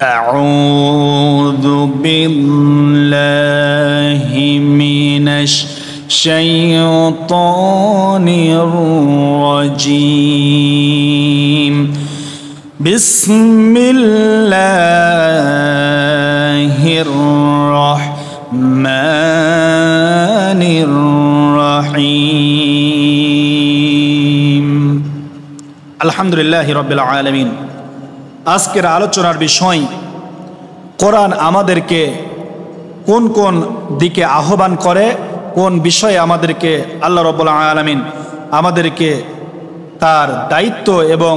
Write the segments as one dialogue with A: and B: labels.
A: أعوذ بالله من الشيطان الرجيم بسم الله الرحمن الرحيم الحمد لله رب العالمين। আজকের আলোচনার বিষয় কোরআন আমাদেরকে কোন কোন দিকে আহ্বান করে, কোন বিষয়ে আমাদেরকে আল্লাহ রাব্বুল আলামিন আমাদেরকে তার দায়িত্ব এবং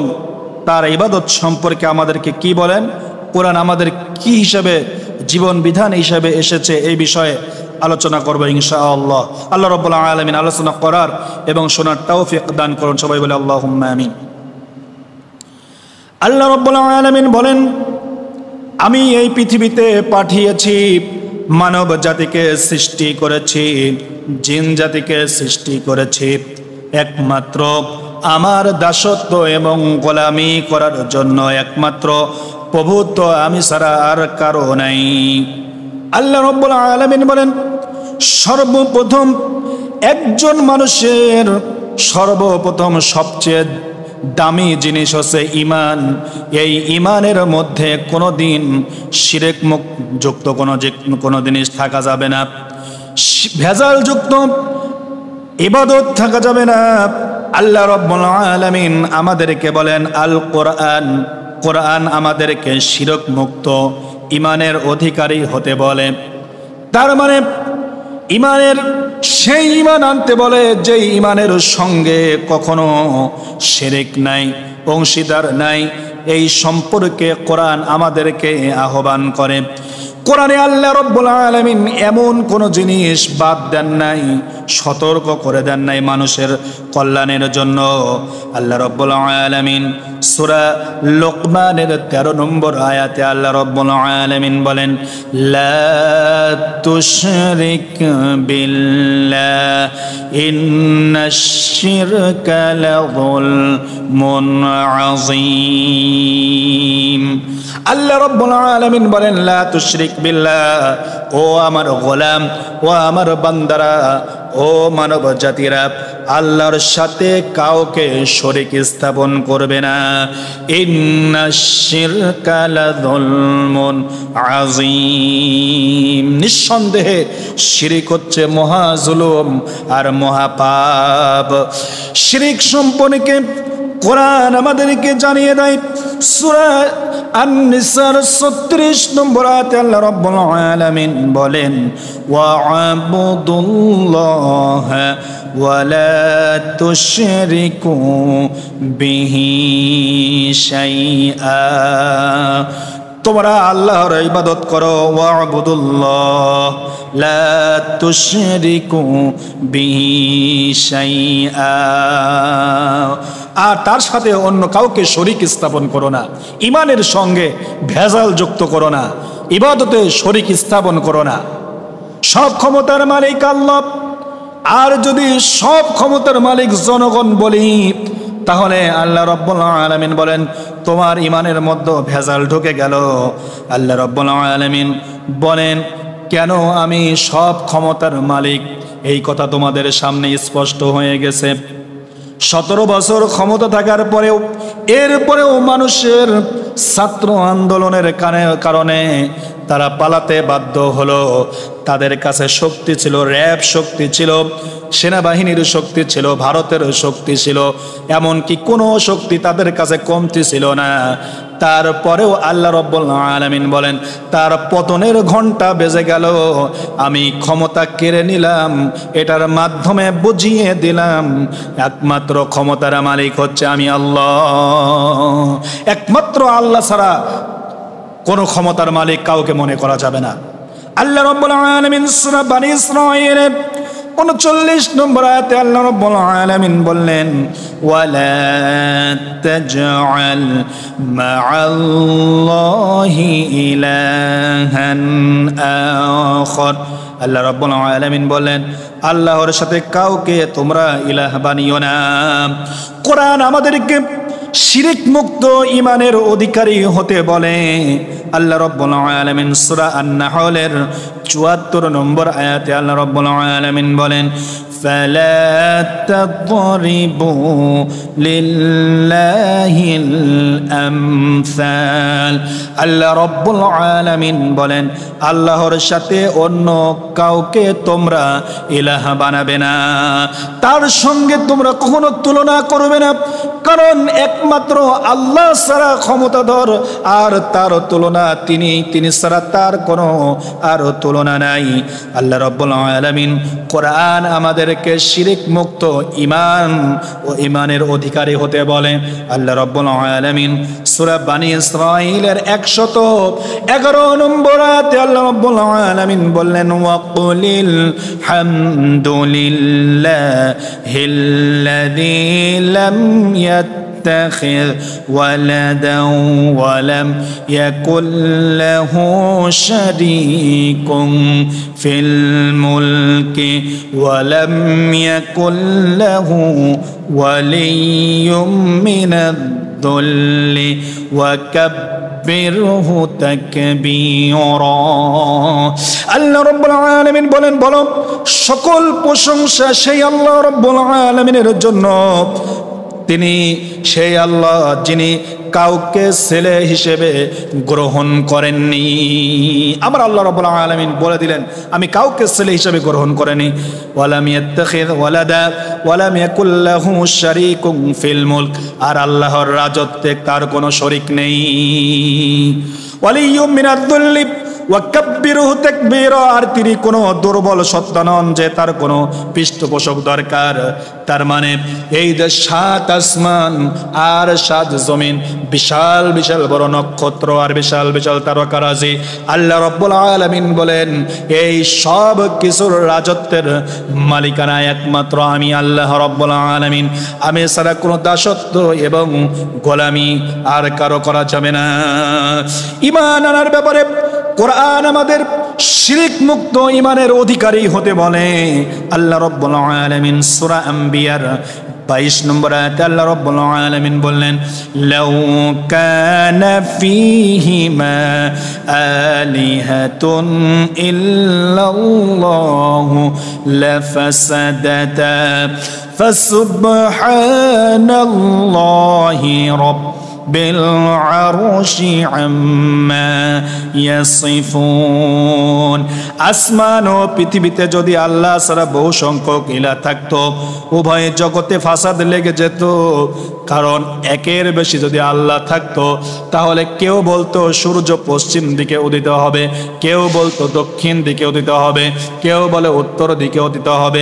A: তার ইবাদত সম্পর্কে আমাদেরকে কি বলেন, কোরআন আমাদের কি হিসাবে জীবন বিধান হিসাবে এসেছে, এই বিষয়ে আলোচনা করব ইনশাআল্লাহ। আল্লাহ রাব্বুল আলামিন আলোচনা করার এবং শোনার তৌফিক দান করুন। সবাই বলে আল্লাহুম্মা আমিন। আল্লাহ রাব্বুল আলামিন বলেন, আমি এই পৃথিবীতে পাঠিয়েছি, মানব জাতিকে সৃষ্টি করেছি, জিন জাতিকে সৃষ্টি করেছি একমাত্র আমার দাসত্ব এবং গোলামি করার জন্য। একমাত্র প্রভুত্ব আমি ছাড়া আর কারো নাই। আল্লাহ রাব্বুল আলামিন বলেন, সর্বপ্রথম একজন মানুষের সর্বপ্রথম সবচেয়ে দামি জিনিস হচ্ছে ঈমান। এই ঈমানের মধ্যে কোনোদিন শিরক যুক্ত কোনো জিনিস থাকা যাবে না, ভেজাল যুক্ত ইবাদত থাকা যাবে না। আল্লাহ রাব্বুল আলামিন আমাদেরকে বলেন আল কোরআন, কোরআন আমাদেরকে শিরক মুক্ত ঈমানের অধিকারী হতে বলে। তার মানে ঈমানের সেই ঈমান আনতে বলে যে ঈমানের সঙ্গে কখনো শিরক নাই, অংশীদার নাই। এই সম্পর্কে কোরআন আমাদেরকে আহ্বান করে। কোরআনে আল্লাহ রাব্বুল আলামিন এমন কোন জিনিস বাদ দেন নাই, সতর্ক করে দেন নাই মানুষের কল্যাণের জন্য। আল্লাহ রাব্বুল আলামিন সূরা লোকমানের 13 নম্বর আয়াতে আল্লাহ রাব্বুল আলামিন বলেন, লা তুশরিক বিল্লাহ ইন্নাশ শিরকা লাযুলমুন আযীম। আল্লাহ রাব্বুল আলামিন বলেন, লা তুশরিক বিল্লাহ, ও আমার গোলাম, ও আমার বান্দারা, ও মানব জাতিরা, আল্লাহর সাথে কাউকে শরীক স্থাপন করবে না। ইন্নাশ শিরকা লাযুলমুন আযীম, নিঃসন্দেহে শিরিক হচ্ছে মহা জুলুম আর মহা পাপ। শিরিক সম্পর্কে কোরআন আমাদেরকে জানিয়ে দেয়। সূরা আন-নিসার 36 নম্বর আয়াতে আল্লাহ রাব্বুল আলামিন বলেন, ওয়া'বুদুল্লাহা ওয়া লা তুশরিকু বিহি শাইআ, তোমরা আল্লাহর ইবাদত করো। ওয়া'বুদুল্লাহ লা তুশরিকু বিহি শাইআ, আর তার সাথে অন্য কাউকে শরীক স্থাপন করো না। ঈমানের সঙ্গে ভেজাল যুক্ত করো না, ইবাদতে শরীক স্থাপন করো না। সব ক্ষমতার মালিক আল্লাহ, আর যদি সব ক্ষমতার মালিক জনগণ বলি, তাহলে আল্লাহ রাব্বুল আলামিন বলেন তোমার ঈমানের মধ্যে ভেজাল ঢুকে গেল। আল্লাহ রাব্বুল আলামিন বলেন, কেন আমি সব ক্ষমতার মালিক, এই কথা তোমাদের সামনে স্পষ্ট হয়ে গেছে। 17 বছর ক্ষমতা থাকার পরেও, এরপরেও মানুষের ছাত্র আন্দোলনের কারণে তারা পালাতে বাধ্য হলো। তাদের কাছে শক্তি ছিল, র্যাব শক্তি ছিল, সেনাবাহিনীর শক্তি ছিল, ভারতের শক্তি ছিল, এমনকি কোনো শক্তি তাদের কাছে কমতি ছিল না। তারপরেও আল্লাহ রাব্বুল আলামিন বলেন, তার পতনের ঘন্টা বেজে গেল, আমি ক্ষমতা কেড়ে নিলাম, এটার মাধ্যমে বুঝিয়ে দিলাম একমাত্র ক্ষমতার মালিক হচ্ছে আমি আল্লাহ। একমাত্র আল্লাহ ছাড়া কোনো ক্ষমতার মালিক কাউকে মনে করা যাবে না। আল্লাহ রাব্বুল আলামিন সূরা বনী ইসরাঈলের 39 নম্বর আয়াতে আল্লাহ রাব্বুল আলামিন বললেন, ওয়ালা তাজআল মা'আল্লাহি ইলাহান আখার। আল্লাহ রাব্বুল আলামিন বলেন, আল্লাহর সাথে কাউকে তোমরা ইলাহ বানিও না। কোরআন আমাদেরকে শিরক মুক্ত ঈমানের অধিকারী হতে বলে। আল্লাহ রাব্বুল আলামিন সূরা আন-নাহলের ৭৪ নম্বর আয়াতে আল্লাহ রাব্বুল আলামিন বলেন, فلا تضربوا لله الأمثال। আল্লাহ রাব্বুল আলামিন বলেন, আল্লাহর সাথে অন্য কাউকে তোমরা ইলাহ বানাবে না, তার সঙ্গে তোমরা কখনো তুলনা করবে না, কারণ একমাত্র আল্লাহ ছাড়া ক্ষমতাধর, আর তার তুলনা তিনি ছাড়া তার কোনো আর তুলনা নাই। আল্লাহ রাব্বুল আলামিন কোরআন আমাদেরকে শিরক মুক্ত ঈমান ও ঈমানের অধিকারী হতে বলে। আল্লাহ রাব্বুল আলামিন সূরা বনী ইসরাঈলের ১১১ নম্বর আয়াতে আল্লাহ রাব্বুল আলামিন বললেন, ওয়াকুলিল হামদুলিল্লাহিল্লাযী লাম يتخذ ولدا ولم يكن له شريك في الملك ولم يكن له ولي من الذل وكبره تكبيرا। আল্লাহ রাব্বুল আলামিন বলেন, বলো সকল প্রশংসা সেই আল্লাহ রাব্বুল আলামিনের জন্য, তিনি সেই আল্লাহ যিনি কাউকে ছেলে হিসেবে গ্রহণ করেননি। আমার আল্লাহ রাব্বুল আলামিন বলে দিলেন, আমি কাউকে ছেলে হিসেবে গ্রহণ করেনি। ওয়ালাম ইয়াত্তাখিয ওয়ালাদা ওয়ালাম ইয়াকুল লাহু শারীকুন ফিল মুলক, আর আল্লাহর রাজত্বে তার কোনো শরীক নেই। ওয়ালিয়্যুম মিনায-যুল্লি ওয়াকাব্বিরহু তাকবীরা, আর তিনি কোনো দুর্বল সত্তা নন যে তার কোনো পৃষ্ঠপোষক দরকার। তার মানে এই যে ৭ আসমান আর ৭ জমিন, বিশাল বিশাল বড় নক্ষত্র আর বিশাল বিশাল তারকারাজি, আল্লাহ রাব্বুল আলামিন বলেন এই সব কিছুর রাজত্বের মালিকানা একমাত্র আমি আল্লাহ রাব্বুল আলামিন। আমি ছাড়া কোনো দাসত্ব এবং গোলামি আর কারো করা যাবে না। ঈমান আনার ব্যাপারে কোরআন আমাদের শিরক মুক্ত ঈমানের অধিকারী হতে বলে। আল্লাহ রাব্বুল আলামিন সূরা আম্বিয়ার ২২ নম্বর আয়াতে আল্লাহ রাব্বুল আলামিন বললেন, লাউ কানা ফীহিমা আলিহাতুন ইল্লাল্লাহু লাফাসাদাতা ফাসুবহানাল্লাহি রাব্বিল আরশি আম্মা ইয়াসিফুন। আসমান ও পৃথিবীতে যদি আল্লাহ ছাড়া বহু সংখ্যক ইলাহ থাকতো, উভয় জগতে ফাসাদ লেগে যেত। কারণ একের বেশি যদি আল্লাহ থাকতো, তাহলে কেউ বলতো সূর্য পশ্চিম দিকে উদিত হবে, কেউ বলতো দক্ষিণ দিকে উদিত হবে, কেউ বলে উত্তর দিকে উদিত হবে।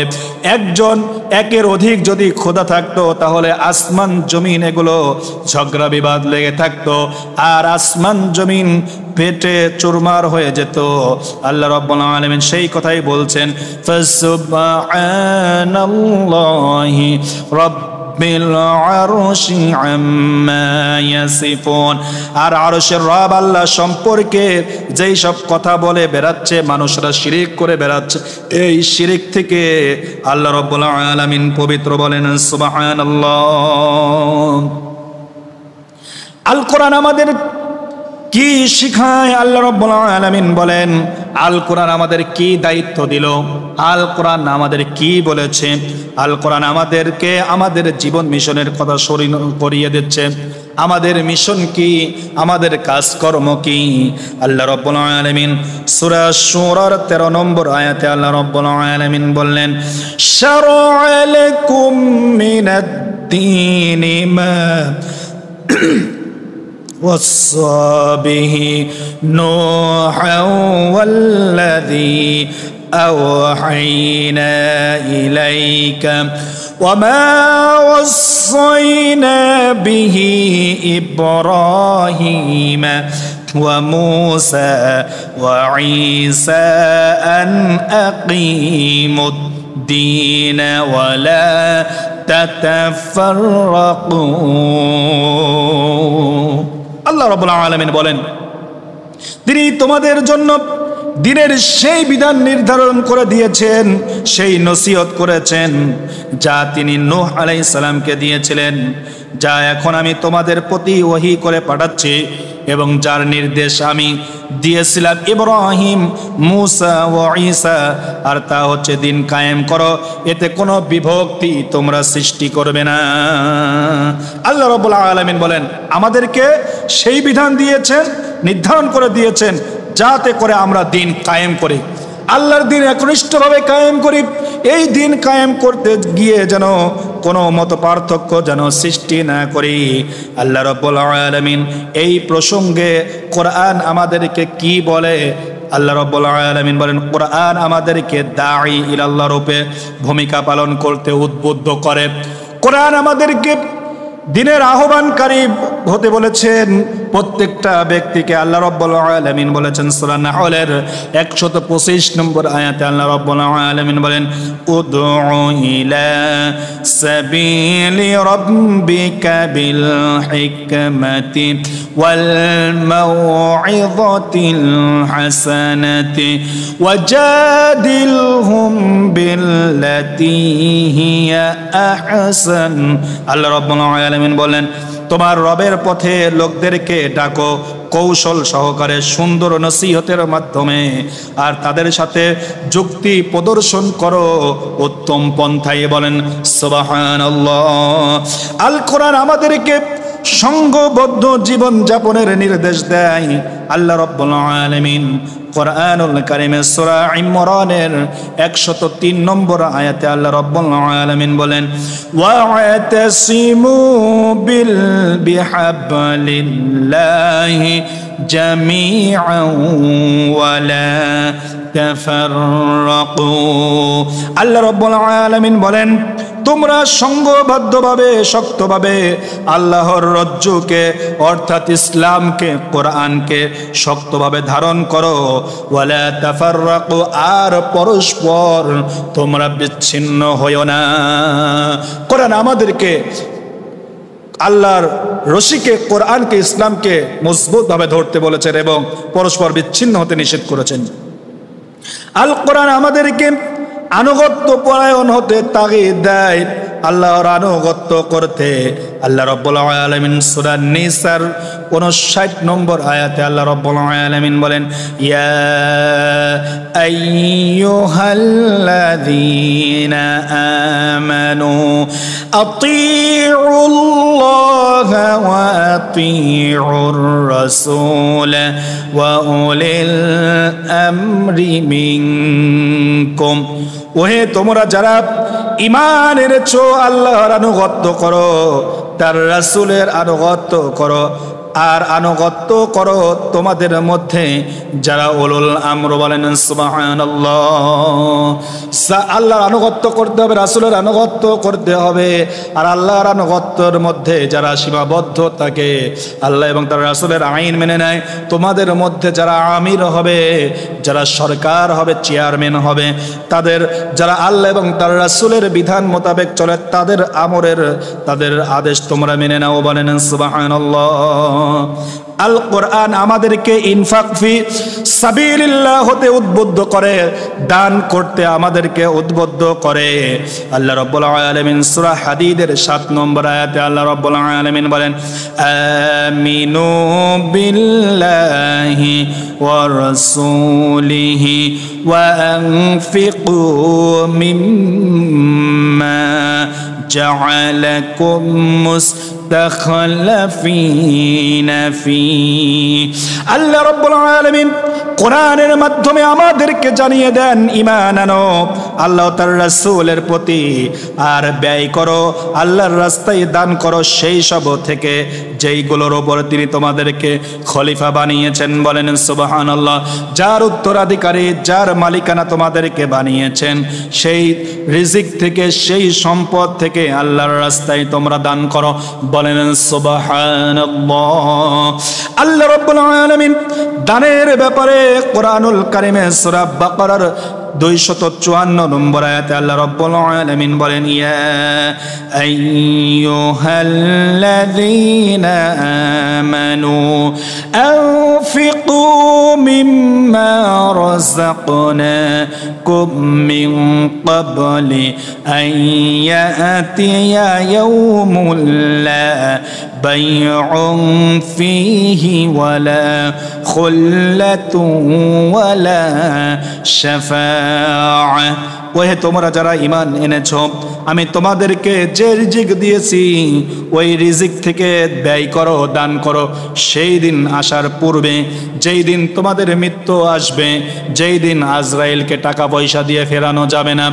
A: একজন একের অধিক যদি খোদা থাকতো, তাহলে আসমান জমিন এগুলো ঝগড়া বিবাদ লেগে থাকতো, আর আসমান জমিন পেটে চুরমার হয়ে যেত। আল্লাহ রাব্বুল আলামিন সেই কথাই বলছেন, ফাসুবহানাল্লাহি রাব্বিল আরশি আম্মা ইয়াসিফুন। আর আরশের রব আল্লাহ সম্পর্কে যেই সব কথা বলে বেড়াচ্ছে, মানুষরা শিরক করে বেড়াচ্ছে, এই শিরক থেকে আল্লাহ রাব্বুল আলামিন পবিত্র, বলেন সুবহানাল্লাহ। আল কোরআন আমাদের কি শিখায়? আল্লাহ রাব্বুল আলামিন বলেন, আল কোরআন আমাদের কি দায়িত্ব দিল, আল কোরআন আমাদের কি বলেছে, আল কোরআন আমাদেরকে আমাদের জীবন মিশনের কথা করিয়ে দিচ্ছে। আমাদের মিশন কি, আমাদের কাজকর্ম কি? আল্লাহ রাব্বুল আলামিন সূরা শুরার 13 নম্বর আয়াতে আল্লাহ রাব্বুল আলামিন বললেন, শারআ লাকুম মিনাদ-দীনি মা وصى به نوحا والذي أوحينا إليك وما وصينا به إبراهيم وموسى وعيسى أن أقيموا الدين ولا تتفرقوا। আল্লাহ রাব্বুল আলামিন বলেন, তিনি তোমাদের জন্য দিনের সেই বিধান নির্ধারণ করে দিয়েছেন, সেই নসিহত করেছেন যা তিনি নূহ আলাইহিস সালামকে দিয়েছিলেন। যা এখন আমি তোমাদের প্রতি ওহী করে পাঠাচ্ছি এবং যার নির্দেশ আমি দিয়েছিলাম ইব্রাহিম, মূসা ও ঈসা, আর তা হচ্ছে দিন কায়েম করো, এতে কোনো বিভক্তি তোমরা সৃষ্টি করবে না। আল্লাহ রাব্বুল আলামিন বলেন আমাদেরকে সেই বিধান দিয়েছেন, নির্ধারণ করে দিয়েছেন যাতে করে আমরা দিন কায়েম করি, আল্লাহর দিন একনিষ্ঠভাবে কায়েম করি। এই দিন কায়েম করতে গিয়ে যেন কোনো মত পার্থক্য যেন সৃষ্টি না করি। আল্লাহ রাব্বুল আলামিন এই প্রসঙ্গে কোরআন আমাদেরকে কি বলে? আল্লাহ রাব্বুল আলামিন বলেন কোরআন আমাদেরকে দাঈ ইলাল্লাহ রূপে ভূমিকা পালন করতে উদ্বুদ্ধ করে। কোরআন আমাদেরকে দিনের আহ্বানকারী হতে বলেছেন প্রত্যেকটা ব্যক্তিকে। আল্লাহ রাব্বুল আলামিন বলেছেন সূরা নাহলের 125 নম্বর আয়াতে আল্লাহ রাব্বুল আলামিন বলেন উদউ ইলা সাবিলি রাব্বিকা বিল হিকমাতি ওয়াল মাউইযাতিল হাসানাতি ওয়াজাদিলহুম বিল্লাতী হিয়া আহসান। আল্লাহ রাব্বুল আলামিন বলেন তোমার রবের পথে লোকদেরকে ডাকো কৌশল সহকারে সুন্দর নসিহতের মাধ্যমে, আর তাদের সাথে যুক্তি প্রদর্শন করো উত্তম পন্থায়। বলেন সুবহানাল্লাহ। আল কোরআন আমাদেরকে সংঘবদ্ধ জীবন যাপনের নির্দেশ দেয়। আল্লাহ রাব্বুল আলামিন কোরআনুল কারীমে সূরা ইমরানের 103 নম্বর আয়াতে আল্লাহ রাব্বুল আলামিন বলেন ওয়া'তাসিমু বিহাবলিল্লাহি জামিআন ওয়ালা তাফাররাকু। আল্লাহ রাব্বুল আলামিন বলেন তোমরা সংঘবদ্ধভাবে শক্তভাবে আল্লাহর রজ্জুকে অর্থাৎ ইসলামকে কোরআনকে শক্তভাবে ধারণ করো। ওয়ালা তাফাররাকু, আর পরস্পর তোমরা বিচ্ছিন্ন হইও না। কোরআন আমাদেরকে আল্লাহর রশিকে কোরআনকে ইসলামকে মজবুতভাবে ধরতে বলেছেন এবং পরস্পর বিচ্ছিন্ন হতে নিষেধ করেছেন। আল কোরআন আমাদেরকে আনুগত্য পরায়ণ হতে তাগিদ দেয়, আল্লাহর আনুগত্য করতে। আল্লাহ রাব্বুল আলামিন সূরা নিসার 59 নম্বর আয়াতে আল্লাহ রাব্বুল আলামিন বলেন ইয়া আইয়ুহাল্লাযীনা আমানু আতিউল্লাহা ওয়া আতিউর রাসূল ওয়া উলিল আমরি মিনকুম। ওহে তোমরা যারা ঈমান এনেছো আল্লাহর আনুগত্য করো, তার রাসূলের আনুগত্য করো, আর আনুগত্য করো তোমাদের মধ্যে যারা উলুল আমর। বলেন সুবহানাল্লাহ। আল্লাহর আনুগত্য করতে হবে, রাসূলের আনুগত্য করতে হবে, আর আল্লাহর আনুগত্যের মধ্যে যারা সীমাবদ্ধ থাকে, আল্লাহ এবং তার রাসূলের আইন মেনে নেয়, তোমাদের মধ্যে যারা আমির হবে, যারা সরকার হবে, চেয়ারম্যান হবে, তাদের যারা আল্লাহ এবং তার রাসূলের বিধান মোতাবেক চলে, তাদের আমরের তাদের আদেশ তোমরা মেনে নাও। বলেন সুবহানাল্লাহ। আল কোরআন আমাদেরকে ইনফাক ফি সাবিলিল্লাহ হতে উদ্বুদ্ধ করে, দান করতে আমাদেরকে উদ্বুদ্ধ করে। আল্লাহ রাব্বুল আলামিন সূরা হাদীদের 7 নম্বর আয়াতে আল্লাহ রাব্বুল আলামিন বলেন আমিনু বিল্লাহি ওয়া রাসূলিহি ওয়া আনফিকু মিম্মা জাআলাকুম মুস্তাখলাফিনা ফি। আল্লাহ রাব্বুল আলামিন কোরআনের মাধ্যমে আমাদেরকে জানিয়ে দেন ঈমান আনো আল্লাহ তার রাসূলের প্রতি, আর ব্যয় করো আল্লাহর রাস্তায়, দান করো সেই সব থেকে যেইগুলোর উপর তিনি তোমাদেরকে খলিফা বানিয়েছেন। বলেন সুবহানাল্লাহ। যার উত্তরাধিকারী, যার মালিকানা তোমাদেরকে বানিয়েছেন, সেই রিজিক থেকে, সেই সম্পদ থেকে আল্লাহর রাস্তায় তোমরা দান করো। বলেন সুবহানাল্লাহ। আল্লাহ রাব্বুল আলামিন দানের ব্যাপারে কোরআনুল কারীমে সূরা বাকারার 254 নম্বর আয়াতে আল্লাহ রাব্বুল আলামিন বলেন ইয়া আইয়ুহাল্লাযীনা আমানু আনফিকু মিম্মা رزقناكم من قبل أن يأتي يوم لا بيع فيه ولا خلة ولا شفاعة ওহে তোমরা যারা ঈমান এনেছো আমি তোমাদেরকে যে রিজিক দিয়েছি ওই রিজিক থেকে ব্যয় করো, দান করো। সেই দিন আসার পূর্বে, যেই দিন তোমাদের মৃত্যু আসবে, যেই দিন আজরাইলকে টাকা পয়সা দিয়ে ফেরানো যাবে না,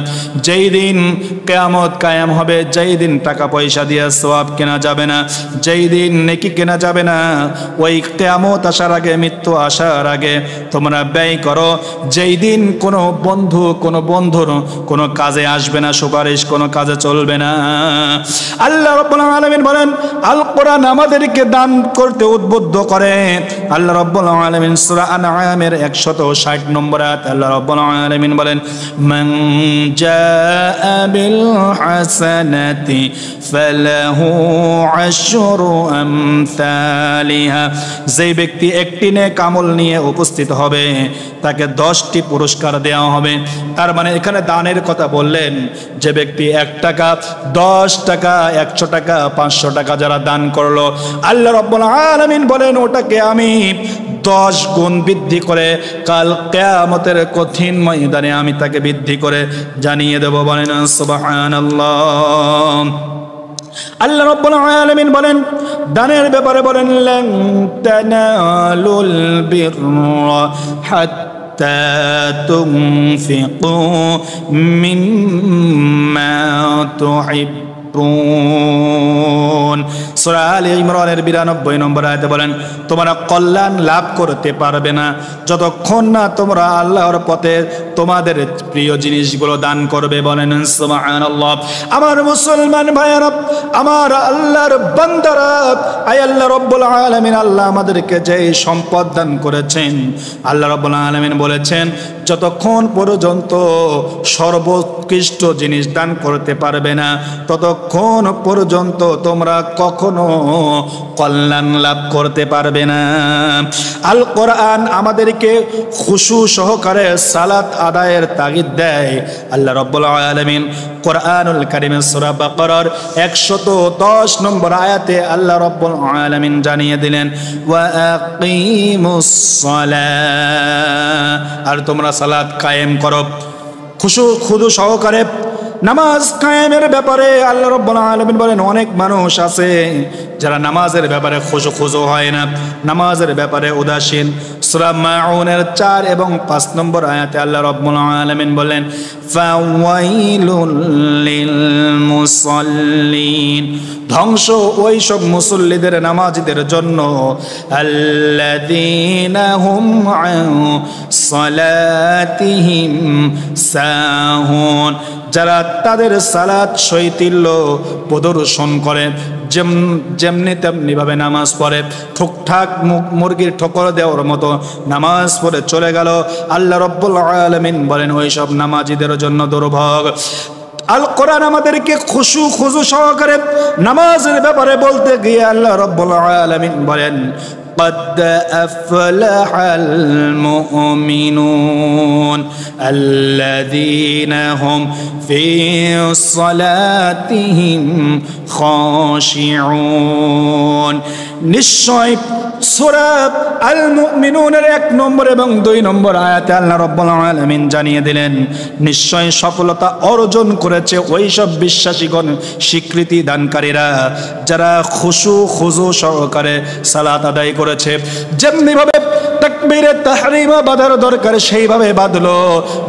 A: যেই দিন কিয়ামত কায়েম হবে, যেই দিন টাকা পয়সা দিয়ে সওয়াব কেনা যাবে না, যেই দিন নেকি কেনা যাবে না, ওই কিয়ামত আসার আগে, মৃত্যু আসার আগে তোমরা ব্যয় করো। যেই দিন কোনো বন্ধু কোনো বন্ধুর কোনো কাজে আসবে না, সুপারিশ কোনো কাজে চলবে না। আল্লাহ রাব্বুল আলামিন বলেন, আল কোরআন আমাদেরকে দান করতে উদ্বুদ্ধ করে। আল্লাহ রাব্বুল আলামিন সূরা আনআমের 160 নম্বর আয়াত আল্লাহ রাব্বুল আলামিন বলেন, মান জাআ বিল হাসানাতি ফালাহু আশরু আমসালিহা। যে ব্যক্তি একটি নেক আমল নিয়ে উপস্থিত হবে তাকে 10টি পুরস্কার দেওয়া হবে। তার মানে এখানে দানের কথা বললেন, যে ব্যক্তি 1 টাকা, 10 টাকা, 100 টাকা, 500 টাকা যারা দান করলো, আল্লাহ রাব্বুল আলামিন বলেন ওটাকে আমি 10 গুণ বৃদ্ধি করে কাল কিয়ামতের কঠিন ময়দানে আমি তাকে বৃদ্ধি করে জানিয়ে দেব। বলেন সুবহানাল্লাহ। আল্লাহ রাব্বুল আলামিন বলেন দানের ব্যাপারে বলেন, লান তানালুল বিররা হাত্তা তুনফিকু মিম্মা তুহিব্বুন। সূরা আলে ইমরানের 92 নম্বর আয়াতে বলেন, তোমরা কল্যাণ লাভ করতে পারবে না যতক্ষণ না তোমরা আল্লাহর পথে তোমাদের প্রিয় জিনিসগুলো দান করবে। বলেন সুবহানাল্লাহ। আমার মুসলমান ভাইয়েরা, আমার আল্লাহর বান্দারা, আয় আল্লাহ রাব্বুল আলামিন আল্লাহ আমাদেরকে যে সম্পদ দান করেছেন, আল্লাহ রাব্বুল আলামিন বলেছেন যতক্ষণ পর্যন্ত সর্বোৎকৃষ্ট জিনিস দান করতে পারবে না ততক্ষণ পর্যন্ত তোমরা কখনো কল্যাণ লাভ করতে পারবে না। আল কোরআন আমাদেরকে খুশু সহকারে সালাত আদায়ের তাগিদ দেয়। আল্লাহ রাব্বুল আলামিন কোরআনুল কারীমের সূরা বাকারার 110 নম্বর আয়াতে আল্লাহ রাব্বুল আলামিন জানিয়ে দিলেন, ওয়া আকিমুস সালাহ, আর তোমরা সালাত কায়েম করো। খুশু খুদু সহকারে নামাজ কায়েমের ব্যাপারে আল্লাহ রাব্বুল আলামিন বলেন, অনেক মানুষ আছে যারা নামাজের ব্যাপারে খুশু হয় না, নামাজের ব্যাপারে উদাসীন। সূরা মাউনের 4 এবং 5 নম্বর আয়াতে আল্লাহ রাব্বুল আলামিন বলেন, ফাওয়াইলুল লিল মুসাল্লিন, ধ্বংস ওই সব মুসল্লিদের, নামাজীদের জন্য, আল্লাযীনা হুম আন সালাতিহিম সাহুন, যারা তাদের সালাত শৈথিল্য প্রদর্শন করে, যেমনি তেমনি ভাবে নামাজ পড়ে, ঠুকঠাক মুরগির ঠোকর দেওয়ার মতো নামাজ পড়ে চলে গেল। আল্লাহ রাব্বুল আলামিন বলেন ওই সব নামাজীদের জন্য দুর্ভোগ। আল কোরআন আমাদেরকে খুশু সহকারে নামাজের ব্যাপারে বলতে গিয়ে আল্লাহ রাব্বুল আলামিন বলেন, قد أفلح المؤمنون الذين هم في صلاتهم خاشعون। নিশ্চয় সূরা আল মুমিনুনের 1 নম্বর এবং 2 নম্বর আয়াতে আল্লাহ রাব্বুল আলামিন জানিয়ে দিলেন, নিশ্চয় সফলতা অর্জন করেছে ওই সব বিশ্বাসীগণ, স্বীকৃতি দানকারীরা, যারা খুজু সহকারে সালাত আদায় করেছে। যেমনি ভাবে তাকবীরে তাহরিমা বাঁধার দরকার সেইভাবে বাঁধলো,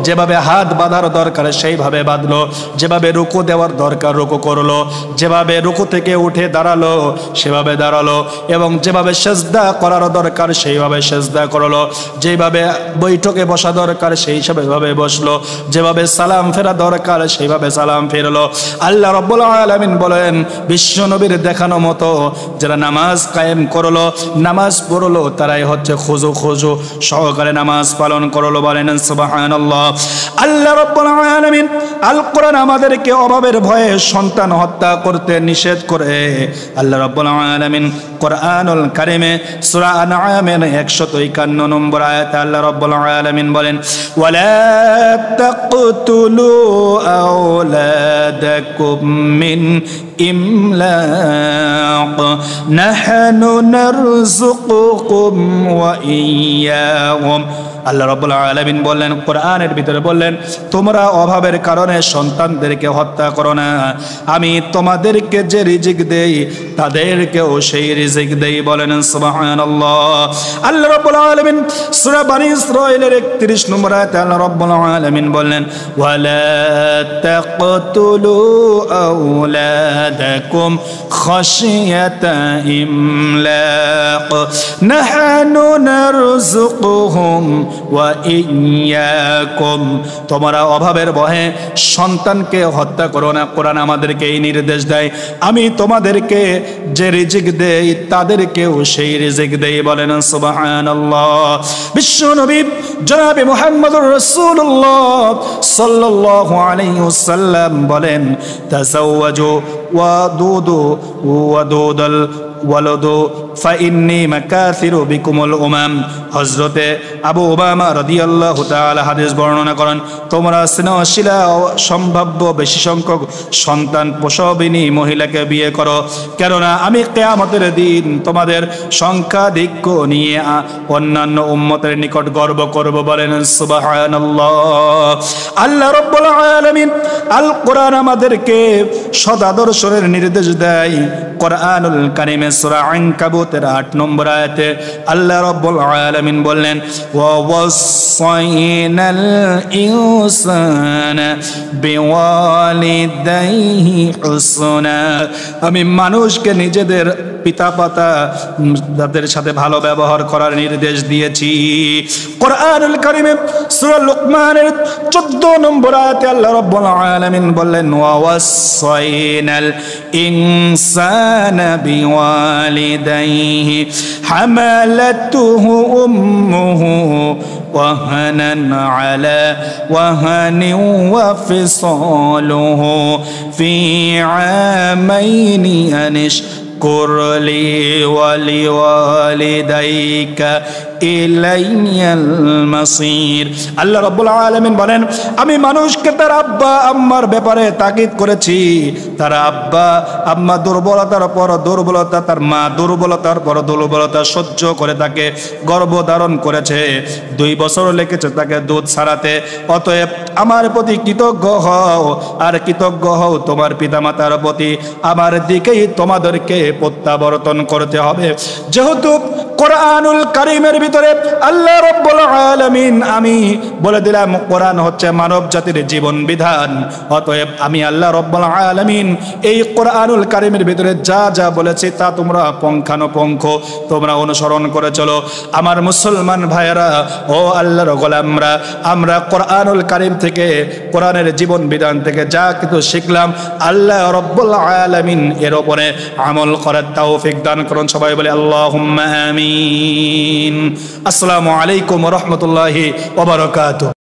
A: যেভাবে হাত বাঁধার দরকার সেইভাবে বাঁধলো, যেভাবে রুকু দেওয়ার দরকার রুকু করলো, যেভাবে রুকু থেকে উঠে দাঁড়ালো সেভাবে দাঁড়ালো, এবং যেভাবে সেজদা করার দরকার সেইভাবে সেজদা করলো, যেভাবে বৈঠকে বসা দরকার সেই ভাবে বসলো, যেভাবে সালাম ফেরা দরকার সেইভাবে সালাম ফেরলো। আল্লাহ রাব্বুল আলামিন বলেন, বিশ্ব নবীর দেখানো মতো যারা নামাজ কায়েম করলো, নামাজ পড়লো, তারাই হচ্ছে খুজু সহকারে নামাজ পালন করলো। বলেন সুবহানাল্লাহ। আল্লাহ রাব্বুল আলামিন আল কোরআন আমাদেরকে অভাবের ভয়ে সন্তান হত্যা করতে নিষেধ করে। আল্লাহ রাব্বুল আলামিন কোরআনুল কারিমে সূরা আনআমের 151 নম্বর আয়াতে আল্লাহ রাব্বুল আলামিন বলেন, ওয়ালা তাকতুলু আওলাদাকুম মিন ইমলাক নাহনু নারযুকুকুম ওয়া ইয়্যাহুম। আল্লাহ রাব্বুল আলামিন বললেন, কোরআনের ভিতরে বললেন, তোমরা অভাবের কারণে সন্তানদেরকে হত্যা করো না, আমি তোমাদেরকে যে রিজিক দেই তাদেরকেও সেই রিজিক দেই। বলেন সুবহানাল্লাহ। আল্লাহ রাব্বুল আলামিন সূরা বনী ইসরাঈলের 31 নম্বর আয়াতে আল্লাহ রাব্বুল আলামিন বললেন, ওয়ালা তাকতুলু আওলাদাকুম খাশিয়াতা ইমলাক নাহনু নারযুকুহুম ওয়া ইয়্যাকুম। তোমরা অভাবের ভয়ে সন্তানকে হত্যা করো না। কোরআন আমাদেরকে এই নির্দেশ দেয়, আমি তোমাদেরকে যে রিজিক দেই তাদেরকেও সেই রিজিক দেই। বলেন সুবহানাল্লাহ। বিশ্বনবী জনাবে মুহাম্মদুর রাসূলুল্লাহ সাল্লাল্লাহু আলাইহি ওয়াসাল্লাম বলেন, তাযাওয়াজু ওয়াদুদু ওয়াদুদাল ওয়ালাদু ফাইন্নী মাকাসিরু বিকুমুল উমাম। হযরতে আবু উমামা রাদিয়াল্লাহু তাআলা হাদিস বর্ণনা করেন, তোমরা স্নেহশীলা সম্ভাব্য বেশি সংখ্যক সন্তান প্রসবিনী মহিলাকে বিয়ে করো, কেননা আমি কিয়ামতের দিন তোমাদের সংখ্যাধিক্য নিয়ে অন্যান্য উম্মতের নিকট গর্ব করব। বলেন সুবহানাল্লাহ। আল্লাহ রাব্বুল আলামিন আল কোরআন আমাদেরকে সদাদর্শের নির্দেশ দেয়। কোরআনুল কারীমে সূরা আনকাবুতের 8 নম্বর আয়াতে আল্লাহ রাব্বুল আলামিন বললেন, ওয়া ওয়াসাইনাল ইনসানা বিওয়ালিদাইহি হুসনা। আমি মানুষকে নিজেদের পিতামাতা তাদের সাথে ভালো ব্যবহার করার নির্দেশ দিয়েছি। কোরআনুল কারীমে সূরা লুকমানের 14 নম্বর আয়াতে আল্লাহ রাব্বুল আলামিন বললেন, ওয়া ওয়াসাইনাল ইনসানা বিওয়ালিদাইহি হামালাতুহু উম্মুহু ওয়াহানান আলা ওয়াহানিন ওয়া ফিসালুহু ফি আমাইনি আনিশকুর লি ওয়া লিওয়ালিদাইকা ইলাইয়াল মাসির। আল্লাহ রাব্বুল আলামিন বলেন, আমি মানুষকে তার আব্বা আম্মার ব্যাপারে তাকিদ করেছি। তার আব্বা আম্মা দুর্বলতার পর দুর্বলতা, তার মা দুর্বলতার পর দুর্বলতা সহ্য করে তাকে গর্ভধারণ করেছে, 2 বছর লেগেছে তাকে দুধ ছাড়াতে। অতএব আমার প্রতি কৃতজ্ঞ হও, আর কৃতজ্ঞ হও তোমার পিতামাতার প্রতি। আমার দিকেই তোমাদেরকে প্রত্যাবর্তন করতে হবে। যেহেতু কোরআনুল কারীমের ভিতরে আল্লাহ রাব্বুল আলামিন আমি বলে দিলাম কোরআন হচ্ছে মানব জাতির জীবন বিধান, অতএব আমি আল্লাহ রাব্বুল আলামিন এই কোরআনুল কারীমের ভিতরে যা যা বলেছি তা তোমরা পুঙ্খানুপুঙ্খ তোমরা অনুসরণ করে চলো। আমার মুসলমান ভাইয়েরা ও আল্লাহর গোলামরা, আমরা কোরআনুল কারীম থেকে, কোরআনের জীবন বিধান থেকে যা কিছু শিখলাম, আল্লাহ রাব্বুল আলামিন এর উপরে আমল করার তৌফিক দান করুন। সবাই বলে আল্লাহুম্মা আমিন। আসসালামু আলাইকুম ওয়া রাহমাতুল্লাহি ওয়া বারাকাতুহু।